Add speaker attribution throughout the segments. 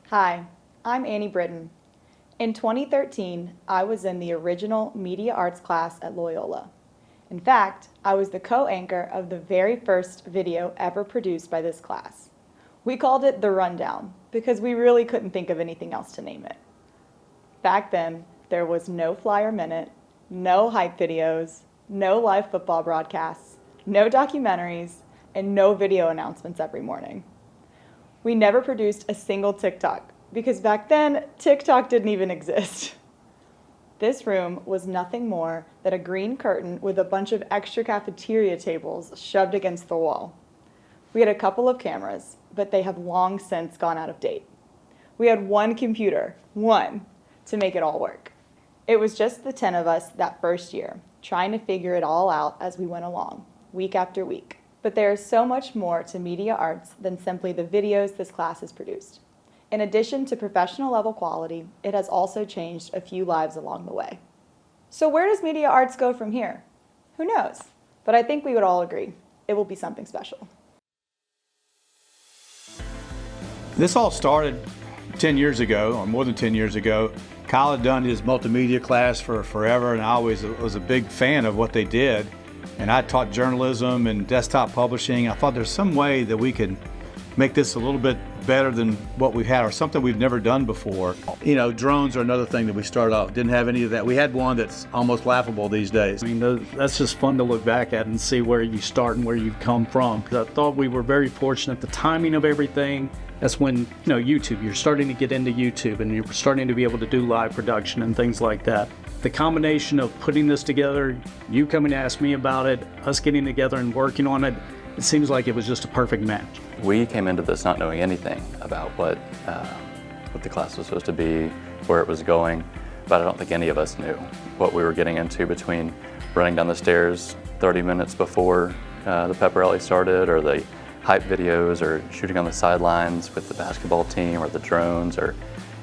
Speaker 1: Hi, I'm Annie Britton. In 2013, I was in the original media arts class at Loyola. In fact, I was the co-anchor of the very first video ever produced by this class. We called it The Rundown because we really couldn't think of anything else to name it. Back then, there was no flyer minute, no hype videos, no live football broadcasts, no documentaries, and no video announcements every morning. We never produced a single TikTok because back then, TikTok didn't even exist. This room was nothing more than a green curtain with a bunch of extra cafeteria tables shoved against the wall. We had a couple of cameras, but they have long since gone out of date. We had one computer, to make it all work. It was just the 10 of us that first year, trying to figure it all out as we went along, week after week. But there is so much more to media arts than simply the videos this class has produced. In addition to professional level quality, it has also changed a few lives along the way. So where does media arts go from here? Who knows? But I think we would all agree, it will be something special.
Speaker 2: This all started 10 years ago, or more than 10 years ago. Kyle had done his multimedia class for forever, and I always was a big fan of what they did. And I taught journalism and desktop publishing. I thought there's some way that we could make this a little bit better than what we've had, or something we've never done before. You know, drones are another thing that we started off. Didn't have any of that. We had one that's almost laughable these days.
Speaker 3: I mean, that's just fun to look back at and see where you start and where you've come from. Because I thought we were very fortunate. The timing of everything, that's when, YouTube, you're starting to get into YouTube and you're starting to be able to do live production and things like that. The combination of putting this together, you coming to ask me about it, us getting together and working on it, it seems like it was just a perfect match.
Speaker 4: We came into this not knowing anything about what the class was supposed to be, where it was going, but I don't think any of us knew what we were getting into between running down the stairs 30 minutes before the pep rally started, or the hype videos, or shooting on the sidelines with the basketball team, or the drones, or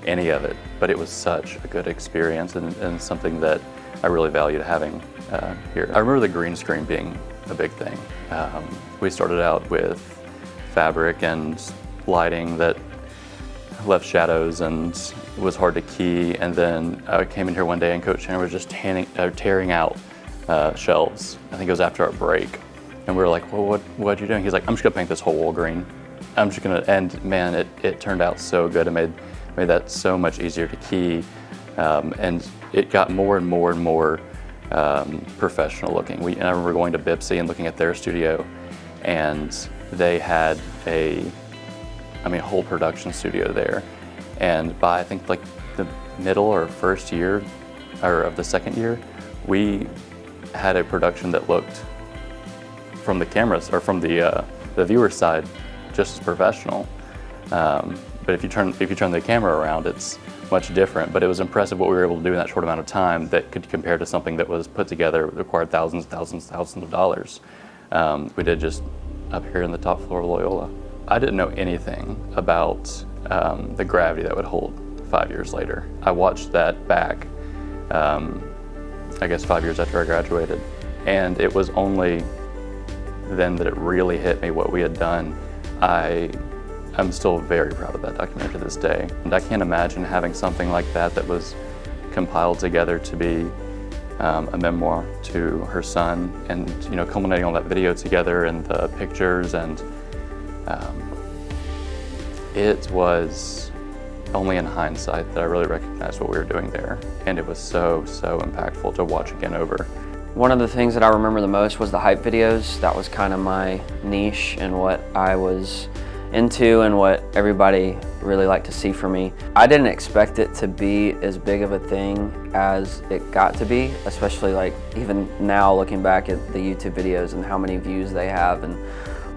Speaker 4: any of it. But it was such a good experience, and something that I really valued having here. I remember the green screen being a big thing. We started out with fabric and lighting that left shadows and was hard to key, and then I came in here one day and Coach Chandler was just tearing out shelves. I think it was after our break, and we were like, well, what are you doing? He's like, I'm just gonna paint this whole wall green. I'm just gonna, and man, it turned out so good. It made that so much easier to key, and it got more and more and more professional looking. I remember going to Bipsy and looking at their studio, and they had a whole production studio there. And by I think like the middle or first year, or of the second year, we had a production that looked, from the cameras or from the viewer's side, just as professional. But if you turn the camera around, it's much different. But it was impressive what we were able to do in that short amount of time that could compare to something that was put together, required thousands of dollars. We did just up here in the top floor of Loyola. I didn't know anything about the gravity that would hold 5 years later. I watched that back, I guess 5 years after I graduated. And it was only then that it really hit me what we had done. I'm still very proud of that documentary to this day. And I can't imagine having something like that was compiled together to be a memoir to her son, and culminating all that video together and the pictures, and it was only in hindsight that I really recognized what we were doing there, and it was so impactful to watch again over.
Speaker 5: One of the things that I remember the most was the hype videos. That was kind of my niche and what I was into and what everybody really liked to see from me. I didn't expect it to be as big of a thing as it got to be, especially like even now looking back at the YouTube videos and how many views they have and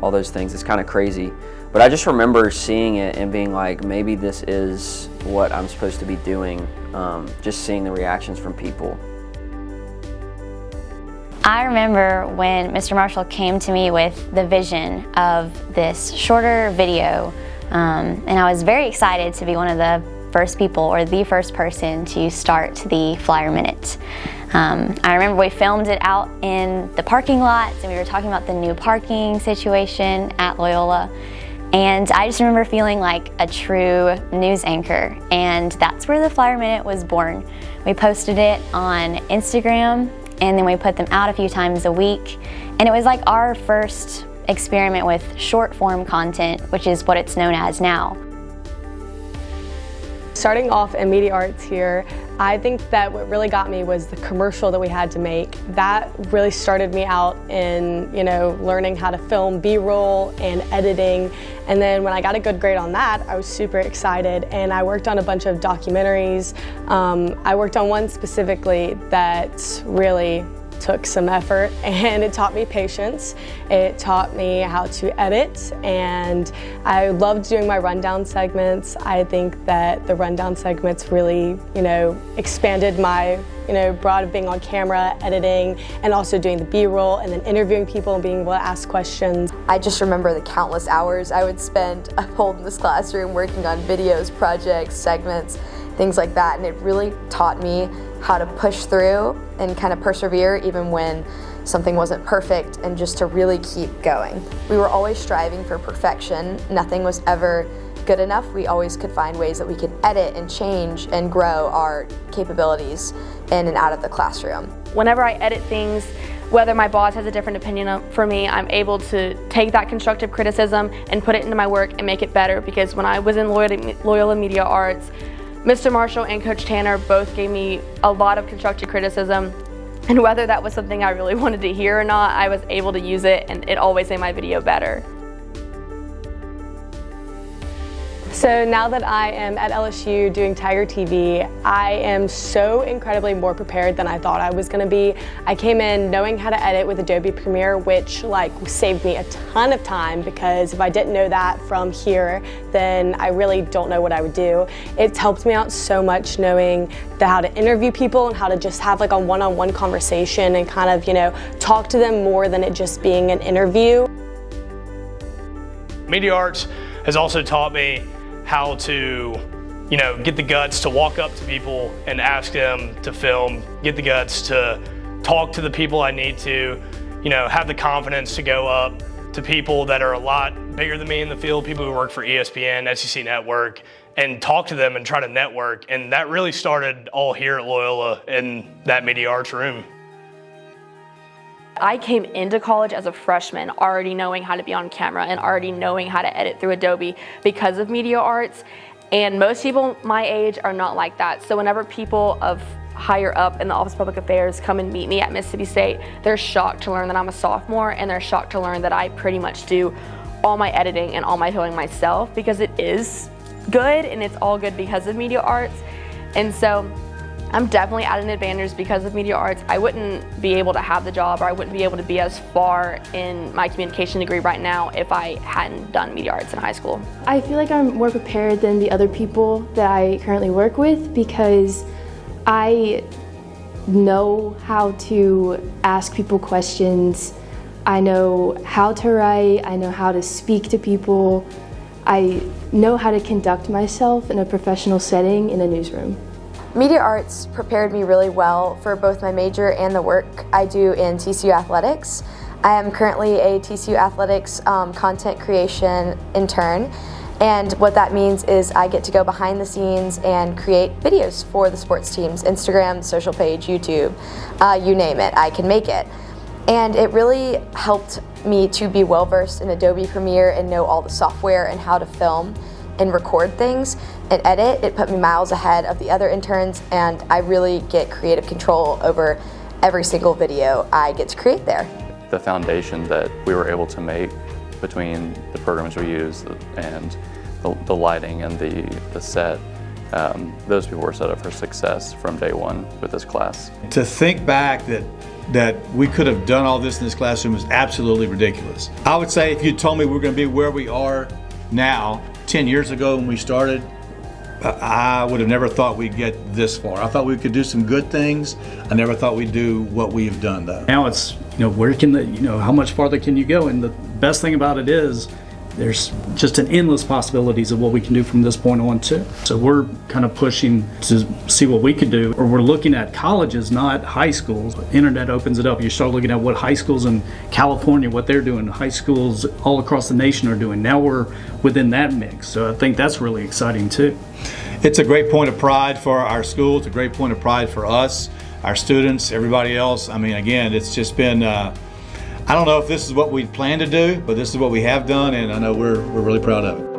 Speaker 5: all those things. It's kind of crazy. But I just remember seeing it and being like, maybe this is what I'm supposed to be doing, just seeing the reactions from people.
Speaker 6: I remember when Mr. Marshall came to me with the vision of this shorter video, and I was very excited to be one of the first people or the first person to start the Flyer Minute. I remember we filmed it out in the parking lots and we were talking about the new parking situation at Loyola. And I just remember feeling like a true news anchor, and that's where the Flyer Minute was born. We posted it on Instagram, and then we put them out a few times a week. And it was like our first experiment with short form content, which is what it's known as now.
Speaker 7: Starting off in media arts here, I think that what really got me was the commercial that we had to make. That really started me out in, learning how to film B-roll and editing. And then when I got a good grade on that, I was super excited, and I worked on a bunch of documentaries. I worked on one specifically that really took some effort, and it taught me patience. It taught me how to edit, and I loved doing my rundown segments. I think that the rundown segments really, expanded my, broad of being on camera, editing, and also doing the B-roll, and then interviewing people and being able to ask questions.
Speaker 8: I just remember the countless hours I would spend upholding this classroom, working on videos, projects, segments, things like that, and it really taught me how to push through and kind of persevere even when something wasn't perfect, and just to really keep going. We were always striving for perfection. Nothing was ever good enough. We always could find ways that we could edit and change and grow our capabilities in and out of the classroom.
Speaker 9: Whenever I edit things, whether my boss has a different opinion for me, I'm able to take that constructive criticism and put it into my work and make it better, because when I was in Loyola Media Arts, Mr. Marshall and Coach Tanner both gave me a lot of constructive criticism, and whether that was something I really wanted to hear or not, I was able to use it, and it always made my video better.
Speaker 7: So now that I am at LSU doing Tiger TV, I am so incredibly more prepared than I thought I was going to be. I came in knowing how to edit with Adobe Premiere, which saved me a ton of time, because if I didn't know that from here, then I really don't know what I would do. It's helped me out so much knowing how to interview people and how to just have a one-on-one conversation and kind of, talk to them more than it just being an interview.
Speaker 10: Media arts has also taught me how to, get the guts to walk up to people and ask them to film, get the guts to talk to the people I need to, have the confidence to go up to people that are a lot bigger than me in the field, people who work for ESPN, SEC Network, and talk to them and try to network. And that really started all here at Loyola in that media arts room.
Speaker 9: I came into college as a freshman already knowing how to be on camera and already knowing how to edit through Adobe because of media arts, and most people my age are not like that. So whenever people of higher up in the Office of Public Affairs come and meet me at Mississippi State, they're shocked to learn that I'm a sophomore, and they're shocked to learn that I pretty much do all my editing and all my filming myself, because it is good and it's all good because of media arts. And so I'm definitely at an advantage because of media arts. I wouldn't be able to have the job, or I wouldn't be able to be as far in my communication degree right now if I hadn't done media arts in high school.
Speaker 11: I feel like I'm more prepared than the other people that I currently work with, because I know how to ask people questions. I know how to write, I know how to speak to people. I know how to conduct myself in a professional setting in a newsroom.
Speaker 8: Media arts prepared me really well for both my major and the work I do in TCU athletics. I am currently a TCU athletics content creation intern, and what that means is I get to go behind the scenes and create videos for the sports teams, Instagram, social page, YouTube, you name it, I can make it. And it really helped me to be well versed in Adobe Premiere and know all the software and how to film and record things and edit. It put me miles ahead of the other interns, and I really get creative control over every single video I get to create there.
Speaker 4: The foundation that we were able to make between the programs we use and the lighting and the set. Those people were set up for success from day one with this class.
Speaker 2: To think back that we could have done all this in this classroom is absolutely ridiculous. I would say if you told me we're going to be where we are now, 10 years ago when we started, I would have never thought we'd get this far. I thought we could do some good things. I never thought we'd do what we have done though.
Speaker 3: Now it's, where can how much farther can you go? And the best thing about it is there's just an endless possibilities of what we can do from this point on too. So we're kind of pushing to see what we could do, or we're looking at colleges, not high schools. The internet opens it up. You start looking at what high schools in California, what they're doing, high schools all across the nation are doing. Now we're within that mix. So I think that's really exciting too.
Speaker 2: It's a great point of pride for our school. It's a great point of pride for us, our students, everybody else. I mean, again, it's just been, I don't know if this is what we plan to do, but this is what we have done, and I know we're really proud of it.